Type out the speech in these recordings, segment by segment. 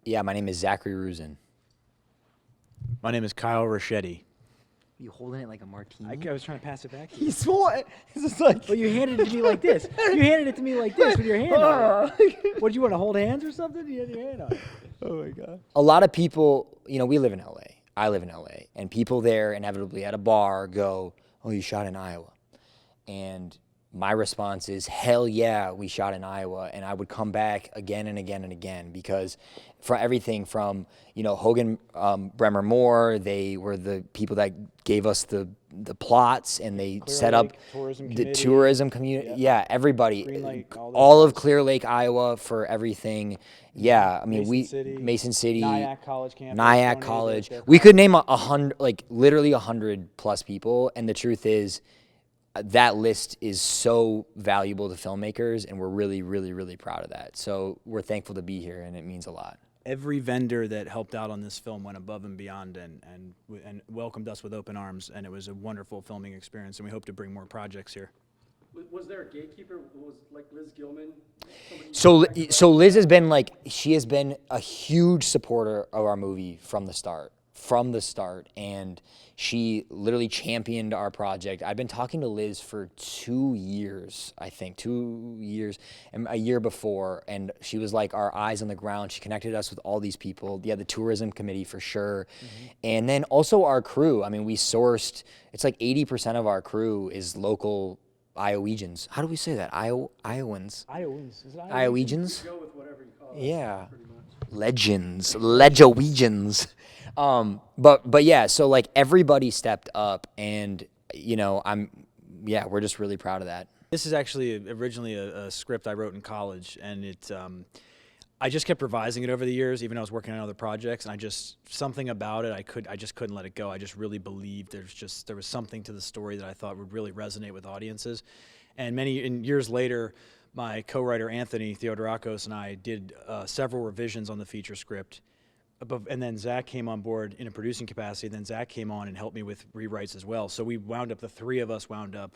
Yeah, my name is Zachary Roozen. My name is Kyle Ricchetti. You holding it like a martini? I was trying to pass it back to you. He's what? It's just like. Well, you handed it to me like this. You handed it to me like this with your hand on it. What, did you want to hold hands or something? You had your hand on it. Oh my God. A lot of people, we live in LA. I live in LA. And people there inevitably at a bar go, oh, you shot in Iowa. And my response is, hell yeah, we shot in Iowa. And I would come back again and again and again because for everything from, Hogan Bremer Moore, they were the people that gave us the plots and they set up the tourism community. Yeah, everybody. All of Clear Lake, Iowa for everything. Yeah, I mean, Mason City, Nyack College campus. Nyack College. We could name 100, literally 100 plus people. And the truth is, that list is so valuable to filmmakers, and we're really, really, really proud of that. So we're thankful to be here, and it means a lot. Every vendor that helped out on this film went above and beyond and welcomed us with open arms, and it was a wonderful filming experience, and we hope to bring more projects here. Was there a gatekeeper? Was like Liz Gilman? So Liz has been she has been a huge supporter of our movie from the start, and she literally championed our project. I've been talking to Liz for 2 years, I think, 2 years, and a year before, and she was like our eyes on the ground. She connected us with all these people. Yeah, the tourism committee for sure, and then also our crew. I mean, we sourced. It's like 80% of our crew is local Iowegians. How do we say that? Iowans. Iowans. Is it Iowegians? Go with whatever you call it. Yeah. Pretty much. Legends. Legowegians. But yeah, so everybody stepped up, and we're just really proud of that. This is actually originally a script I wrote in college, and I just kept revising it over the years, even though I was working on other projects, and something about it, I just couldn't let it go. I just really believed there was something to the story that I thought would really resonate with audiences. And years later, my co-writer Anthony Theodorakos and I did several revisions on the feature script. And then Zach came on board in a producing capacity. Then Zach came on and helped me with rewrites as well. So the three of us wound up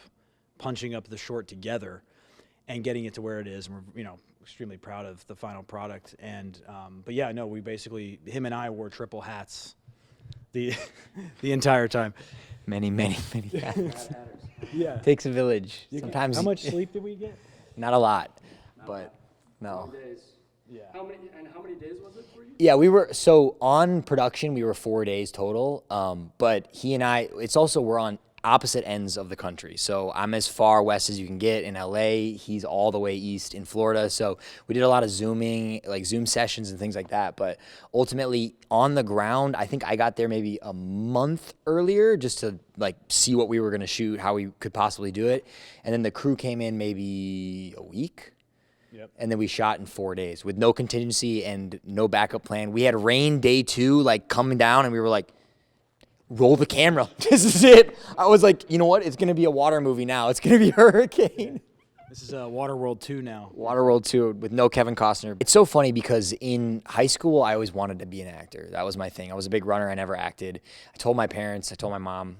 punching up the short together and getting it to where it is. And we're, extremely proud of the final product. And, but yeah, no, him and I wore triple hats the entire time. Many, many, many hats. Yeah. Takes a village. Sometimes. How much sleep did we get? Not a lot, but no. 4 days. Yeah. How many days was it for you? Yeah, so on production, we were 4 days total. But he and I, we're on opposite ends of the country. So I'm as far west as you can get in LA. He's all the way east in Florida. So we did a lot of Zooming, Zoom sessions and things like that. But ultimately on the ground, I think I got there maybe a month earlier just to see what we were going to shoot, how we could possibly do it. And then the crew came in maybe a week. Yep. And then we shot in 4 days with no contingency and no backup plan. We had rain day 2, coming down, and we were like, roll the camera. This is it. I was like, you know what? It's going to be a water movie now. It's going to be Hurricane. This is Waterworld 2 now. Waterworld 2 with no Kevin Costner. It's so funny because in high school, I always wanted to be an actor. That was my thing. I was a big runner. I never acted. I told my parents. I told my mom.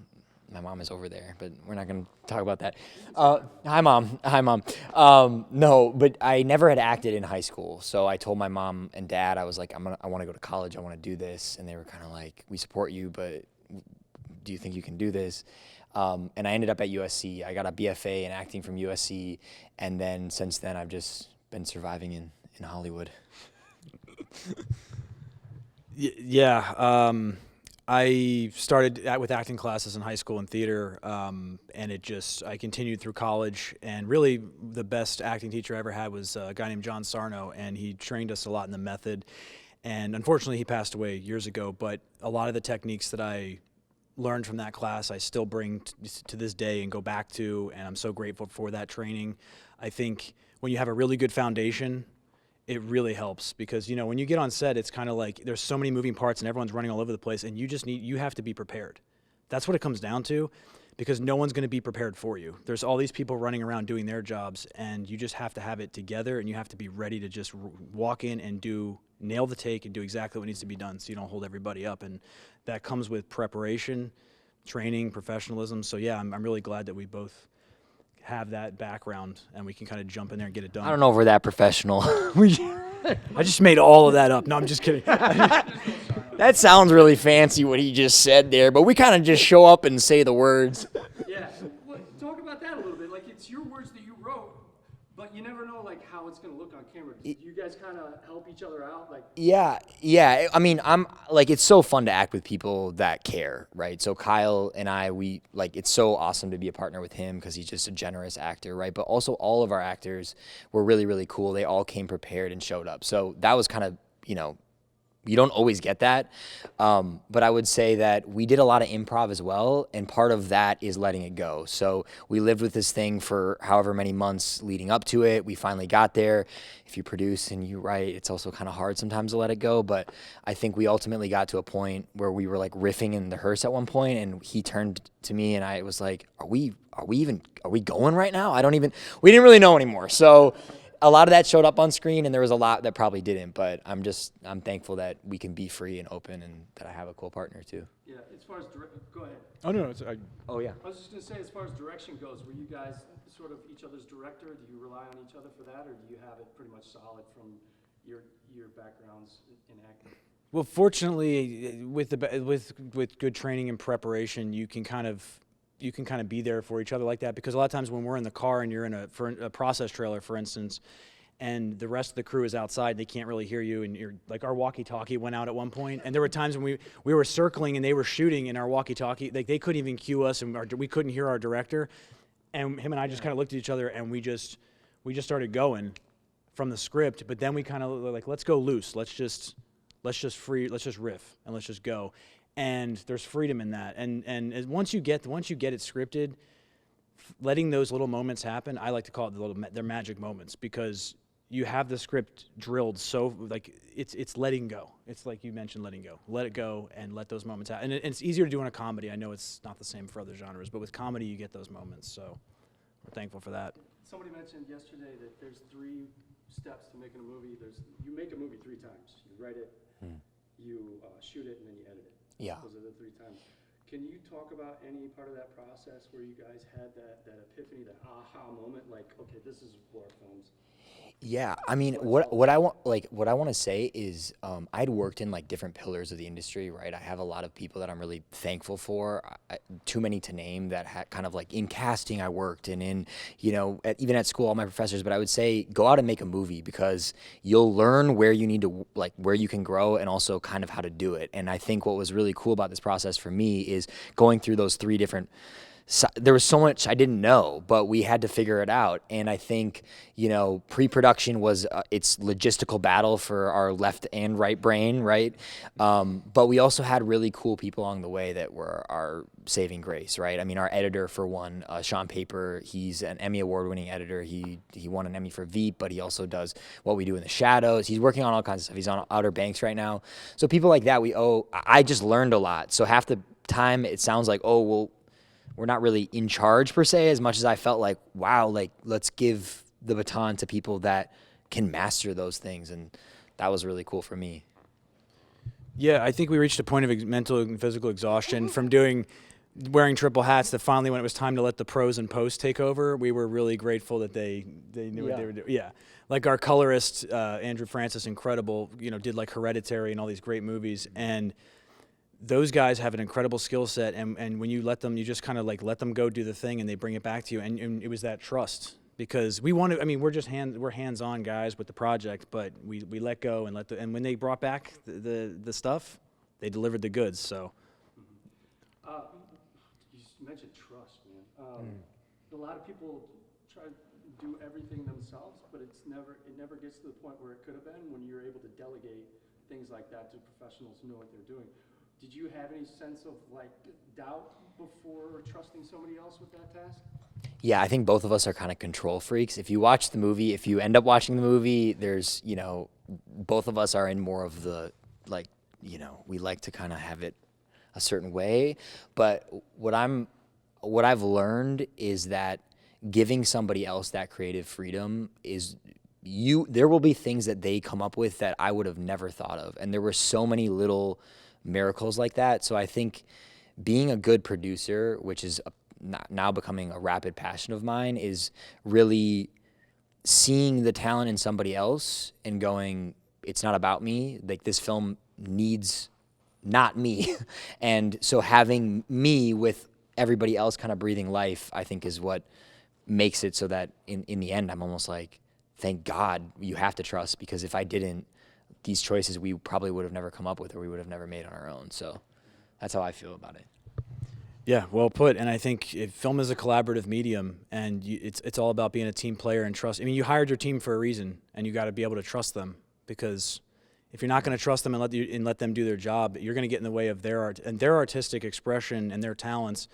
My mom is over there, but we're not going to talk about that. Hi, Mom. Hi, Mom. No, but I never had acted in high school. So I told my mom and dad, I was like, I want to go to college. I want to do this. And they were kind of like, we support you, but do you think you can do this? And I ended up at USC. I got a BFA in acting from USC. And then since then, I've just been surviving in Hollywood. Yeah. I started with acting classes in high school and theater, and I continued through college, and really the best acting teacher I ever had was a guy named John Sarno, and he trained us a lot in the method, and unfortunately he passed away years ago, but a lot of the techniques that I learned from that class I still bring to this day and go back to, and I'm so grateful for that training. I think when you have a really good foundation, it really helps because, when you get on set, it's kind of like there's so many moving parts and everyone's running all over the place, and you have to be prepared. That's what it comes down to, because no one's going to be prepared for you. There's all these people running around doing their jobs, and you just have to have it together, and you have to be ready to just walk in and nail the take and do exactly what needs to be done so you don't hold everybody up. And that comes with preparation, training, professionalism. So yeah, I'm really glad that we both have that background and we can kind of jump in there and get it done. I don't know if we're that professional. I just made all of that up. No, I'm just kidding. That sounds really fancy what he just said there, but we kind of just show up and say the words. Yeah. Well, talk about that a little bit. Like, it's your words that you wrote, but you never know, like, how it's going to look on camera. Do you guys kind of help each other out? Like, Yeah. I mean, I'm like, it's so fun to act with people that care, right? So Kyle and I, we like, it's so awesome to be a partner with him because he's just a generous actor, right? But also all of our actors were really, really cool. They all came prepared and showed up. So that was kind of, you don't always get that. But I would say that we did a lot of improv as well, and part of that is letting it go. So we lived with this thing for however many months leading up to it. We finally got there. If you produce and you write, it's also kind of hard sometimes to let it go. But I think we ultimately got to a point where we were like riffing in the hearse at one point, and he turned to me and I was like, are we going right now? We didn't really know anymore. So a lot of that showed up on screen, and there was a lot that probably didn't. But I'm thankful that we can be free and open, and that I have a cool partner too. yeah, as far as go ahead. Oh, no. Oh yeah. I was just going to say, as far as direction goes, were you guys sort of each other's director? Do you rely on each other for that, or do you have it pretty much solid from your backgrounds in acting? Well, fortunately, with good training and preparation, you can kind of be there for each other like that, because a lot of times when we're in the car and you're in a process trailer, for instance, and the rest of the crew is outside, they can't really hear you, and you're like, our walkie-talkie went out at one point, and there were times when we were circling and they were shooting in our walkie-talkie, like they couldn't even cue us, and we couldn't hear our director, and him and I just kind of looked at each other, and we just started going from the script, but then we kind of like, let's go loose, let's just riff, and let's just go. And there's freedom in that, and once you get it scripted, letting those little moments happen, I like to call it they're magic moments, because you have the script drilled so like it's letting go. It's like you mentioned, letting go, let it go, and let those moments happen. And it's easier to do in a comedy. I know it's not the same for other genres, but with comedy you get those moments. So we're thankful for that. Somebody mentioned yesterday that there's 3 steps to making a movie. You make a movie 3 times. You write it, you shoot it, and then you edit it. Yeah. Those are the 3 times. Can you talk about any part of that process where you guys had that epiphany, that aha moment, like, okay, this is horror films? Yeah, I mean, what I want to say is, I'd worked in like different pillars of the industry, right? I have a lot of people that I'm really thankful for. Too many to name that kind of like in casting I worked, and in, even at school, all my professors. But I would say go out and make a movie, because you'll learn where you need to, like where you can grow, and also kind of how to do it. And I think what was really cool about this process for me is going through those 3 different. So, there was so much I didn't know, but we had to figure it out. And I think, pre-production was its logistical battle for our left and right brain, right? But we also had really cool people along the way that were our saving grace, right? I mean, our editor, for one, Sean Paper, he's an Emmy award-winning editor. He won an Emmy for Veep, but he also does What We Do in the Shadows. He's working on all kinds of stuff. He's on Outer Banks right now. So people like that, I just learned a lot. So half the time it sounds like, oh, well, we're not really in charge per se, as much as I felt like, wow, like let's give the baton to people that can master those things. And that was really cool for me. Yeah, I think we reached a point of mental and physical exhaustion from wearing triple hats, that finally, when it was time to let the pros and post take over, we were really grateful that they knew what they were doing. Yeah. Like our colorist, Andrew Francis, incredible, did like Hereditary and all these great movies. And those guys have an incredible skill set, and when you let them, you just kind of like let them go do the thing, and they bring it back to you. And it was that trust, because we're hands-on guys with the project, but we let go and and when they brought back the stuff, they delivered the goods. So You mentioned trust, man. A lot of people try to do everything themselves, but it never gets to the point where it could have been, when you're able to delegate things like that to professionals who know what they're doing. Did you have any sense of like doubt before trusting somebody else with that task? Yeah, I think both of us are kind of control freaks. If you end up watching the movie, there's, both of us are in more of the, like, we like to kind of have it a certain way. But what I've learned is that giving somebody else that creative freedom there will be things that they come up with that I would have never thought of. And there were so many little miracles like that. So I think being a good producer, which is now becoming a rapid passion of mine, is really seeing the talent in somebody else and going, it's not about me. Like, this film needs not me. And so having me with everybody else kind of breathing life, I think, is what makes it so that in the end, I'm almost like, thank God you have to trust, because if I didn't, these choices we probably would have never come up with, or we would have never made on our own. So that's how I feel about it. Yeah, well put. And I think film is a collaborative medium, and it's all about being a team player and trust. I mean, you hired your team for a reason, and you got to be able to trust them, because if you're not going to trust them and let them do their job, you're going to get in the way of their art, and their artistic expression and their talents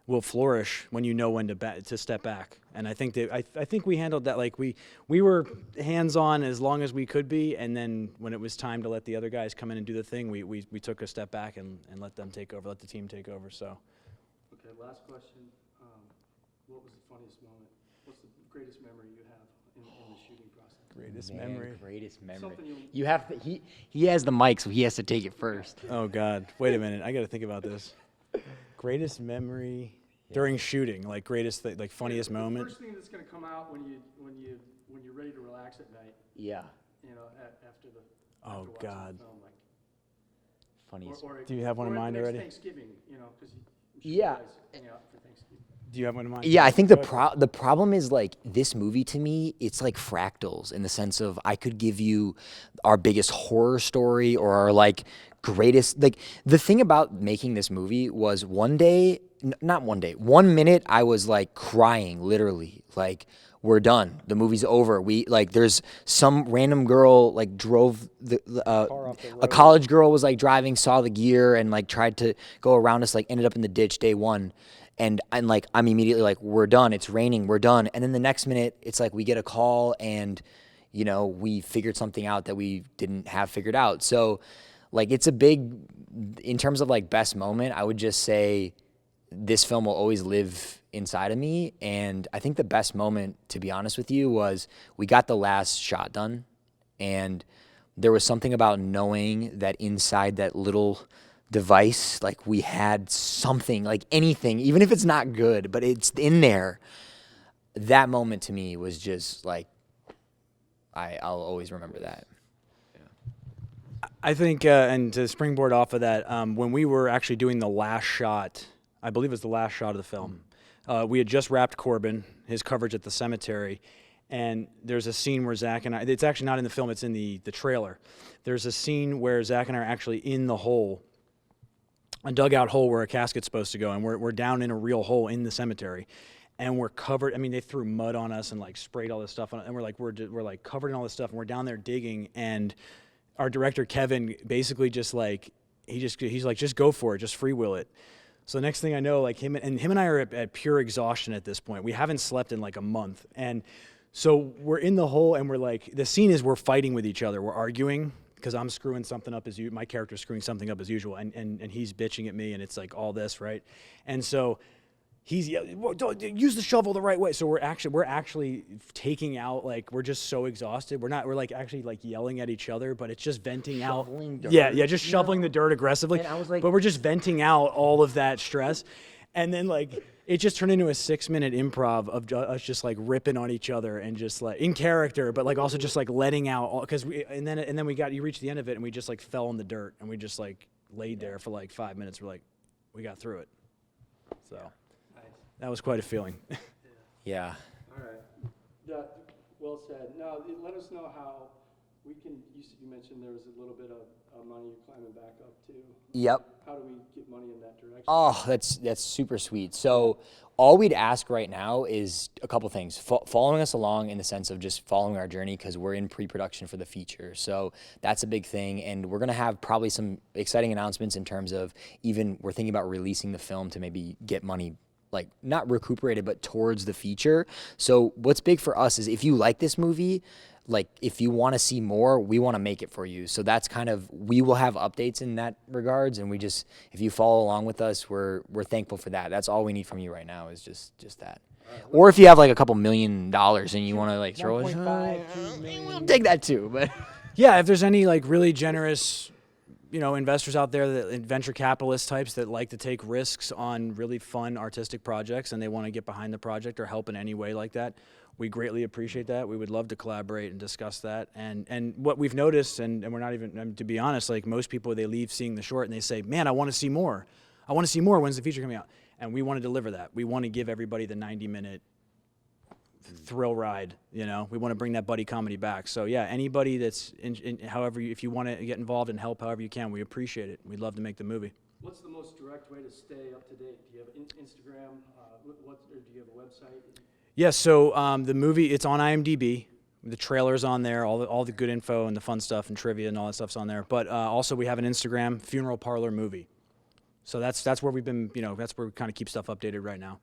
will flourish when you know when to step back. And I think I think we handled that. Like, we were hands-on as long as we could be, and then when it was time to let the other guys come in and do the thing, we took a step back and let them take over, let the team take over. So. Okay, last question. What was the funniest moment? What's the greatest memory you have in the shooting process? Greatest Man, memory. Greatest memory. Something You have to, he has the mic, so he has to take it first. Oh God! Wait a minute. I got to think about this. Greatest memory during shooting, like like funniest the moment. first thing that's going to come out when you're ready to relax at night. Yeah. You know, after Oh, watching God. the film, like, Funniest. Do you have one in mind already? Thanksgiving, you know, because Yeah. you guys hang out for Thanksgiving. Do you have one in mind? Yeah, I think the Go ahead. the problem is, like, this movie to me, it's like fractals, in the sense of I could give you our biggest horror story or our like greatest, like, the thing about making this movie was one minute I was like crying, literally, like, we're done, the movie's over. We like, there's some random girl like drove a college girl was like driving, saw the gear and like tried to go around us, like ended up in the ditch day one. And like, I'm immediately like, we're done. It's raining. We're done. And then the next minute, it's like we get a call, and you know, we figured something out that we didn't have figured out. So, like, it's a big, in terms of like best moment, I would just say this film will always live inside of me. And I think the best moment, to be honest with you, was we got the last shot done, and there was something about knowing that inside that little device, like, we had something, like anything, even if it's not good, but it's in there. That moment to me was just like, I'll always remember that. I think, and to springboard off of that, when we were actually doing the last shot, I believe it was the last shot of the film, we had just wrapped Corbin, his coverage at the cemetery, and there's a scene where Zach and I, it's actually not in the film, it's in the trailer. There's a scene where Zach and I are actually in the hole, a dugout hole where a casket's supposed to go, and we're down in a real hole in the cemetery, and we're covered. I mean, they threw mud on us and like sprayed all this stuff on it, and we're like covered in all this stuff, and we're down there digging, and our director Kevin basically just like he's like, just go for it, just free will it. So the next thing I know, like him and I are at pure exhaustion at this point. We haven't slept in like a month, and so we're in the hole, and we're like, the scene is we're fighting with each other, we're arguing. Because I'm screwing something up my character's screwing something up as usual, and he's bitching at me, and it's like all this, right? And so he's yelling, well, don't use the shovel the right way. So we're actually taking out, like, we're just so exhausted. We're like actually like yelling at each other, but it's just venting Shoveling out. dirt. Yeah, just shoveling the dirt aggressively. And I was like, but we're just venting out all of that stress, and then like it just turned into a 6-minute improv of us just like ripping on each other and just like in character, but like also just like letting out all, because and then you reached the end of it, and we just like fell in the dirt, and we just like laid there for like 5 minutes. We're like, we got through it. So Nice. that was quite a feeling. yeah. All right. Well said. Now, let us know how we can, you mentioned there was a little bit of money you're climbing back up to. Yep. How do we get money in that direction? Oh, that's super sweet. So all we'd ask right now is a couple things. Following us along in the sense of just following our journey, because we're in pre-production for the feature. So that's a big thing. And we're going to have probably some exciting announcements in terms of, even we're thinking about releasing the film to maybe get money, like, not recuperated, but towards the feature. So what's big for us is, if you like this movie, like, if you want to see more, we want to make it for you. So that's kind of, we will have updates in that regards, and we just, if you follow along with us, we're thankful for that. That's all we need from you right now, is just that. Or if you have like a couple $1 million and you want to like throw it, we'll take that too. But Yeah, if there's any like really generous investors out there, that venture capitalist types that like to take risks on really fun artistic projects, and they want to get behind the project or help in any way like that, we greatly appreciate that. We would love to collaborate and discuss that. And what we've noticed, and we're not even, to be honest, like most people, they leave seeing the short and they say, man, I want to see more. I want to see more. When's the feature coming out? And we want to deliver that. We want to give everybody the 90-minute thrill ride. We want to bring that buddy comedy back. So yeah, anybody that's however, if you want to get involved and help however you can, we appreciate it. We'd love to make the movie. What's the most direct way to stay up to date? Do you have Instagram? Or do you have a website? Yeah, so the movie, it's on IMDb. The trailer's on there, all the good info and the fun stuff and trivia and all that stuff's on there. But also we have an Instagram, Funeral Parlor Movie. So that's where we've been, that's where we kind of keep stuff updated right now.